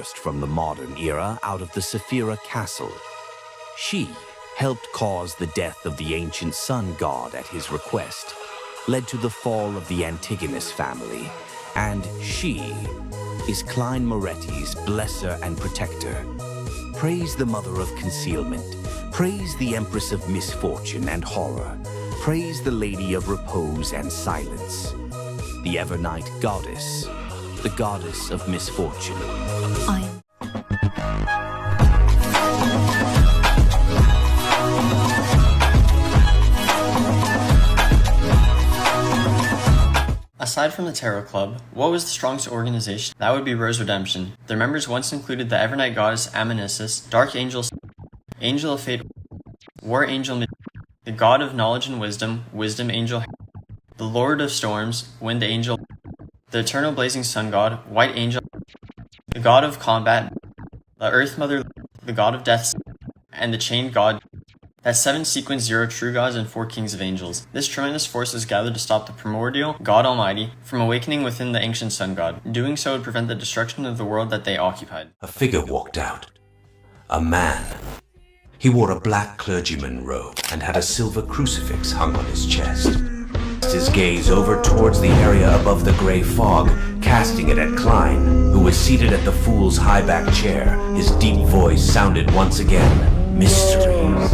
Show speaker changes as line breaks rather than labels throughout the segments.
first from the modern era out of the Saphira Castle. She helped cause the death of the ancient sun god at his request, led to the fall of the Antigonus family, and she is Klein Moretti's blesser and protector. Praise the mother of concealment. Praise the empress of misfortune and horror. Praise the lady of repose and silence. The Evernight goddess, the goddess of misfortune.
Aside from the Tarot Club, what was the strongest organization? That would be Rose Redemption. Their members once included the Evernight Goddess Amnesis, Dark Angel, Angel of Fate, War Angel, the God of Knowledge and Wisdom, Wisdom Angel, the Lord of Storms, Wind Angel, the Eternal Blazing Sun God, White Angel, the God of Combat, the Earth Mother, the God of Death, and the Chained God. That's 7 sequence 0 true gods and 4 kings of angels. This tremendous force was gathered to stop the primordial God Almighty from awakening within the ancient sun god. Doing so would prevent the destruction of the world that they occupied.
A figure walked out. A man. He wore a black clergyman robe and had a silver crucifix hung on his chest. His gaze over towards the area above the gray fog, casting it at Klein, who was seated at the fool's high-back chair. His deep voice sounded once again. Mysteries.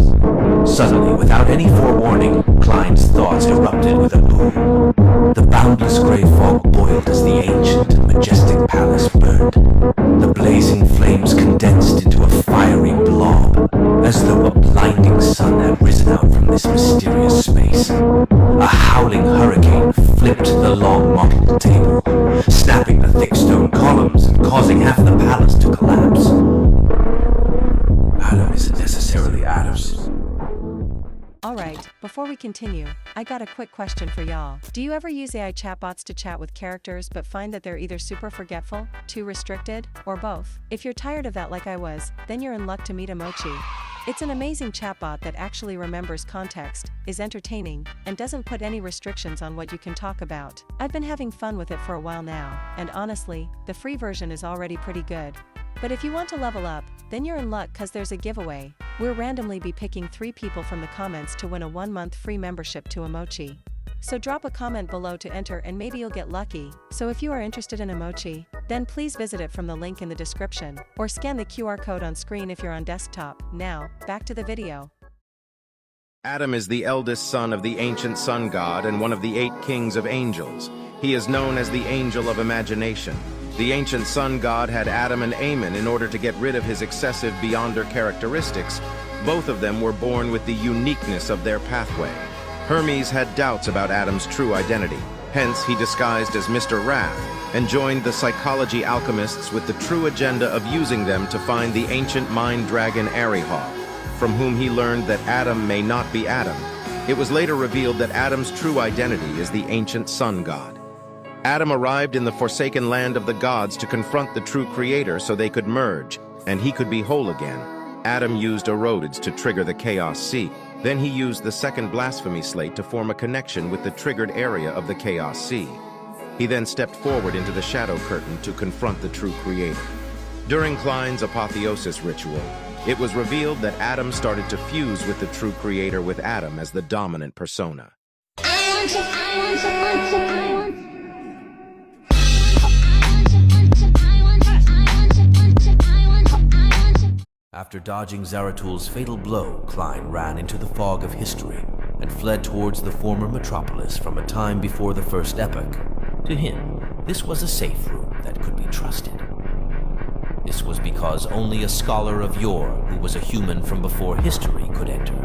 Suddenly, without any forewarning, Klein's thoughts erupted with a boom. The boundless gray fog boiled as the ancient and majestic palace burned. The blazing flames condensed into a fiery blob, as though a blinding sun had risen out from this mysterious space. A howling hurricane flipped the long mottled table, snapping the thick stone columns and causing half the palace to collapse. Adam isn't necessarily Adams.
Alright, before we continue, I got a quick question for y'all. Do you ever use AI chatbots to chat with characters but find that they're either super forgetful, too restricted, or both? If you're tired of that like I was, then you're in luck to meet Emochi. It's an amazing chatbot that actually remembers context, is entertaining, and doesn't put any restrictions on what you can talk about. I've been having fun with it for a while now, and honestly, the free version is already pretty good. But if you want to level up, then you're in luck cause there's a giveaway. We'll randomly be picking 3 people from the comments to win a 1-month free membership to Emochi. So drop a comment below to enter and maybe you'll get lucky. So if you are interested in Emochi, then please visit it from the link in the description, or scan the QR code on screen if you're on desktop. Now, back to the video.
Adam is the eldest son of the ancient sun god and one of the 8 kings of angels. He is known as the Angel of Imagination. The ancient sun god had Adam and Amen in order to get rid of his excessive beyonder characteristics. Both of them were born with the uniqueness of their pathway. Hermes had doubts about Adam's true identity. Hence, he disguised as Mr. Wrath and joined the psychology alchemists with the true agenda of using them to find the ancient mind dragon Arihal, from whom he learned that Adam may not be Adam. It was later revealed that Adam's true identity is the ancient sun god. Adam arrived in the forsaken land of the gods to confront the true creator so they could merge, and he could be whole again. Adam used Orotids to trigger the Chaos Sea. Then he used the second blasphemy slate to form a connection with the triggered area of the Chaos Sea. He then stepped forward into the Shadow Curtain to confront the true creator. During Klein's apotheosis ritual, it was revealed that Adam started to fuse with the true creator with Adam as the dominant persona.
After dodging Zarathul's fatal blow, Klein ran into the fog of history and fled towards the former metropolis from a time before the first epoch. To him, this was a safe room that could be trusted. This was because only a scholar of yore, who was a human from before history, could enter.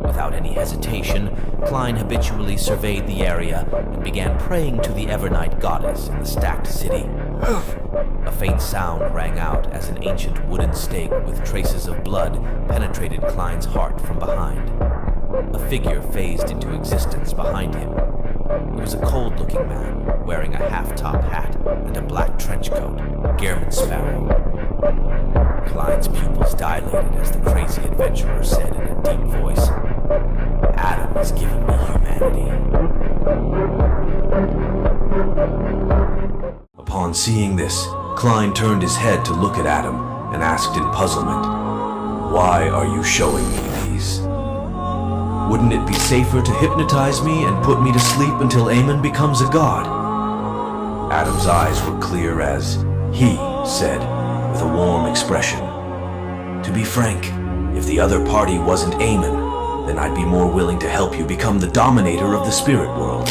Without any hesitation, Klein habitually surveyed the area and began praying to the Evernight goddess in the stacked city. A faint sound rang out as an ancient wooden stake with traces of blood penetrated Klein's heart from behind. A figure phased into existence behind him. He was a cold-looking man, wearing a half-top hat and a black trench coat, Gehrman Sparrow. Klein's pupils dilated as the crazy adventurer said in a deep voice, "Adam has given me humanity." Upon seeing this, Klein turned his head to look at Adam and asked in puzzlement, "Why are you showing me these? Wouldn't it be safer to hypnotize me and put me to sleep until Aemon becomes a god?" Adam's eyes were clear as he said, with a warm expression, "To be frank, if the other party wasn't Aemon, then I'd be more willing to help you become the dominator of the spirit world.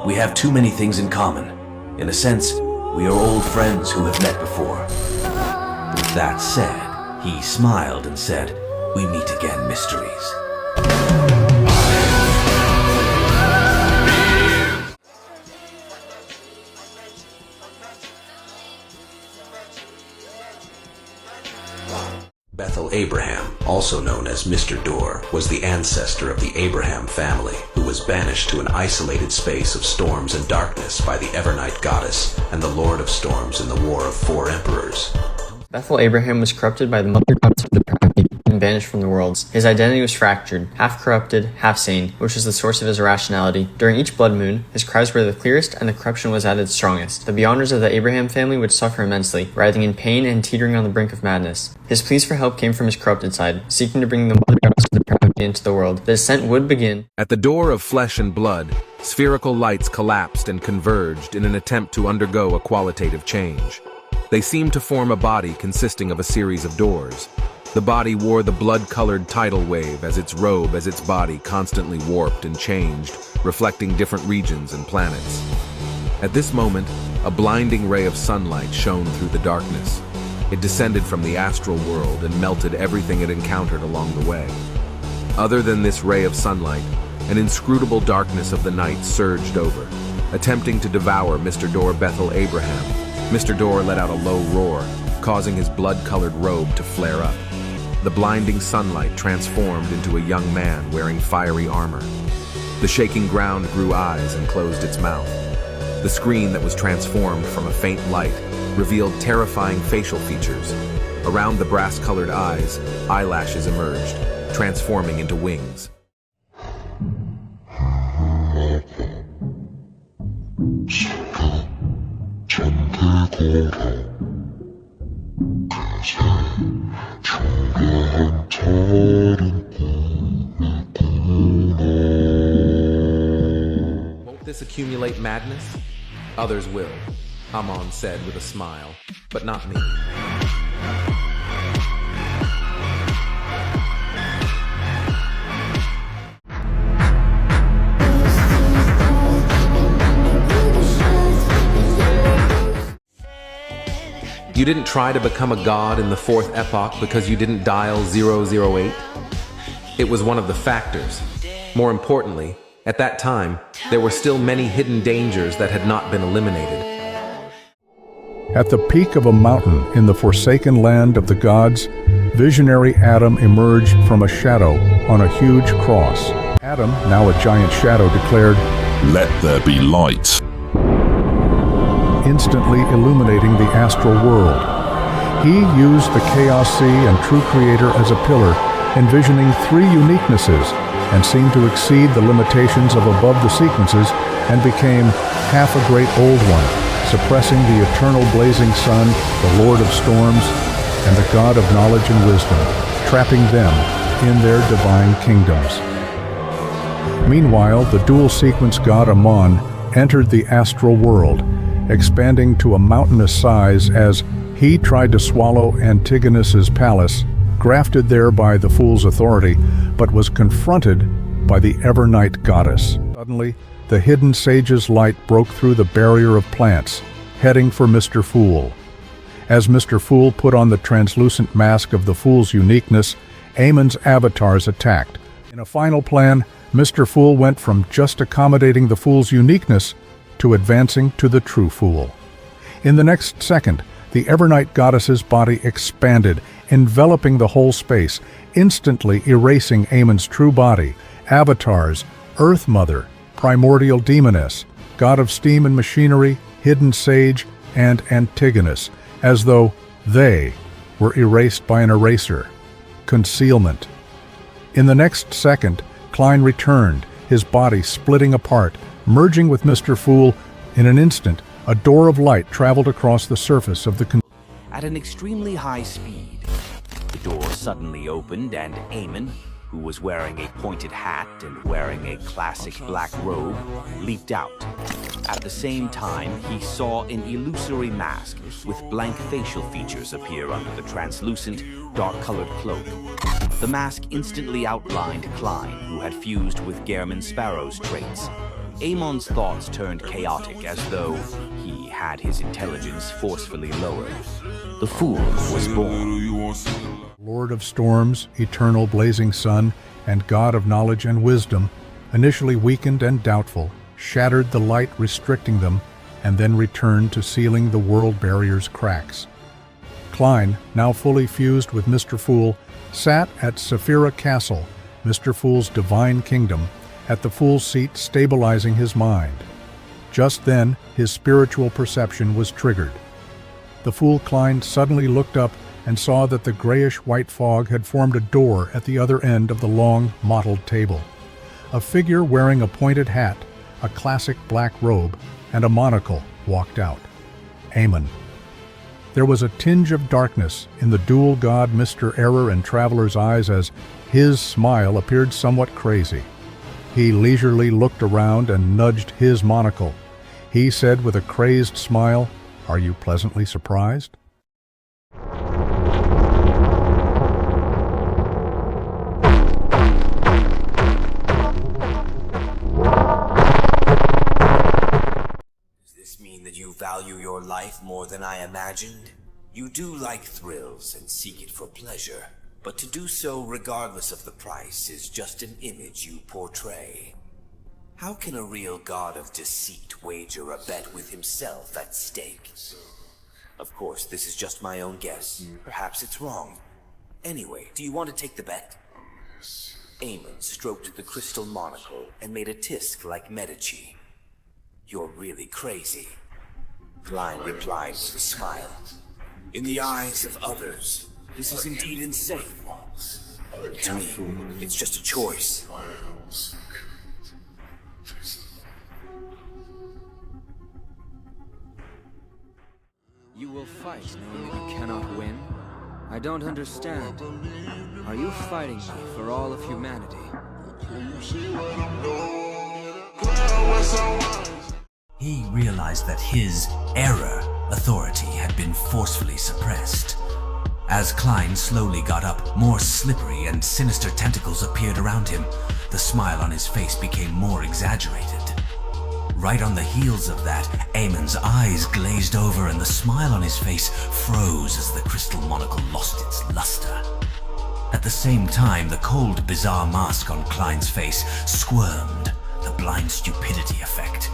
We have too many things in common. In a sense, we are old friends who have met before." With that said, he smiled and said, "We meet again, mysteries." Bethel Abraham, also known as Mr. Door, was the ancestor of the Abraham family, who was banished to an isolated space of storms and darkness by the Evernight goddess and the Lord of Storms in the War of Four Emperors.
Bethel Abraham was corrupted by the mother goddess of depravity and banished from the worlds. His identity was fractured, half corrupted, half sane, which was the source of his irrationality. During each blood moon, his cries were the clearest and the corruption was at its strongest. The Beyonders of the Abraham family would suffer immensely, writhing in pain and teetering on the brink of madness. His pleas for help came from his corrupted side, seeking to bring the mother goddess of depravity into the world. The descent would begin.
At the door of flesh and blood, spherical lights collapsed and converged in an attempt to undergo a qualitative change. They seemed to form a body consisting of a series of doors. The body wore the blood-colored tidal wave as its robe as its body constantly warped and changed, reflecting different regions and planets. At this moment, a blinding ray of sunlight shone through the darkness. It descended from the astral world and melted everything it encountered along the way. Other than this ray of sunlight, an inscrutable darkness of the night surged over, attempting to devour Mr. Door Bethel Abraham. Mr. Door let out a low roar, causing his blood-colored robe to flare up. The blinding sunlight transformed into a young man wearing fiery armor. The shaking ground grew eyes and closed its mouth. The screen that was transformed from a faint light revealed terrifying facial features. Around the brass-colored eyes, eyelashes emerged, transforming into wings. Won't this accumulate madness? Others will, Amon said with a smile, but not me. You didn't try to become a god in the fourth epoch because you didn't dial 008? It was one of the factors. More importantly, at that time, there were still many hidden dangers that had not been eliminated.
At the peak of a mountain in the forsaken land of the gods, visionary Adam emerged from a shadow on a huge cross. Adam, now a giant shadow, declared,
"Let there be light,"
instantly illuminating the astral world. He used the Chaos Sea and True Creator as a pillar, envisioning three uniquenesses, and seemed to exceed the limitations of above the sequences, and became half a great old one, suppressing the eternal blazing sun, the Lord of Storms, and the God of knowledge and wisdom, trapping them in their divine kingdoms. Meanwhile, the dual sequence god Amon entered the astral world, expanding to a mountainous size as he tried to swallow Antigonus's palace, grafted there by the fool's authority, but was confronted by the Evernight goddess. Suddenly, the hidden sage's light broke through the barrier of plants, heading for Mr. Fool. As Mr. Fool put on the translucent mask of the fool's uniqueness, Aemon's avatars attacked. In a final plan, Mr. Fool went from just accommodating the fool's uniqueness to advancing to the true fool. In the next second, the Evernight goddess's body expanded, enveloping the whole space, instantly erasing Aemon's true body, avatars, Earth Mother, Primordial Demoness, God of Steam and Machinery, Hidden Sage, and Antigonus, as though they were erased by an eraser. Concealment. In the next second, Klein returned, his body splitting apart, merging with Mr. Fool. In an instant, a door of light traveled across the surface of the
At an extremely high speed, the door suddenly opened and Aemon, who was wearing a pointed hat and wearing a classic black robe, leaped out. At the same time, he saw an illusory mask with blank facial features appear under the translucent, dark-colored cloak. The mask instantly outlined Klein, who had fused with Gehrman Sparrow's traits. Aemon's thoughts turned chaotic, as though he had his intelligence forcefully lowered. The fool was born.
Lord of Storms, eternal blazing sun, and God of knowledge and wisdom, initially weakened and doubtful, shattered the light restricting them, and then returned to sealing the world barrier's cracks. Klein, now fully fused with Mr. Fool, sat at Saphira Castle, Mr. Fool's divine kingdom, at the Fool's seat stabilizing his mind. Just then, his spiritual perception was triggered. The Fool Klein suddenly looked up and saw that the grayish-white fog had formed a door at the other end of the long, mottled table. A figure wearing a pointed hat, a classic black robe, and a monocle walked out. Aemon. There was a tinge of darkness in the dual god Mr. Error and Traveler's eyes as his smile appeared somewhat crazy. He leisurely looked around and nudged his monocle. He said with a crazed smile, "Are you pleasantly surprised?"
Does this mean that you value your life more than I imagined? You do like thrills and seek it for pleasure, but to do so regardless of the price is just an image you portray. How can a real god of deceit wager a bet with himself at stake? Of course, this is just my own guess. Perhaps it's wrong. Anyway, do you want to take the bet? Aemon stroked the crystal monocle and made a tisk like Medici. You're really crazy. Klein replied with a smile. In the eyes of others, this is indeed insane. To me, it's just a choice.
You will fight knowing that you cannot win? I don't understand. Are you fighting me for all of humanity?
He realized that his error authority had been forcefully suppressed. As Klein slowly got up, more slippery and sinister tentacles appeared around him. The smile on his face became more exaggerated. Right on the heels of that, Aemon's eyes glazed over and the smile on his face froze as the crystal monocle lost its luster. At the same time, the cold, bizarre mask on Klein's face squirmed, the blind stupidity effect.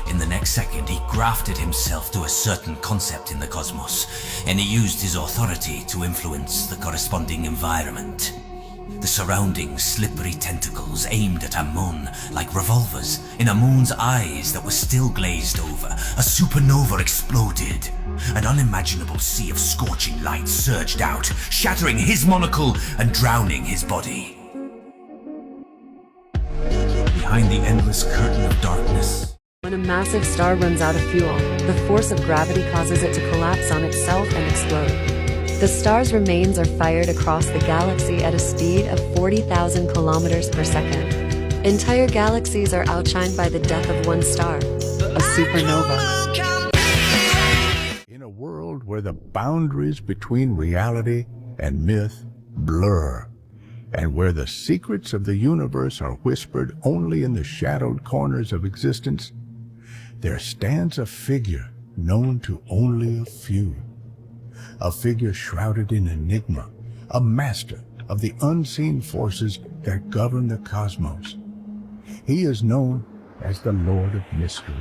In the next second, he grafted himself to a certain concept in the cosmos, and he used his authority to influence the corresponding environment. The surrounding slippery tentacles aimed at Amon like revolvers in Amon's eyes that were still glazed over. A supernova exploded. An unimaginable sea of scorching light surged out, shattering his monocle and drowning his body. Behind the endless curtain of darkness,
when a massive star runs out of fuel, the force of gravity causes it to collapse on itself and explode. The star's remains are fired across the galaxy at a speed of 40,000 kilometers per second. Entire galaxies are outshined by the death of one star, a supernova.
In a world where the boundaries between reality and myth blur, and where the secrets of the universe are whispered only in the shadowed corners of existence, there stands a figure known to only a few. A figure shrouded in enigma, a master of the unseen forces that govern the cosmos. He is known as the Lord of Mystery.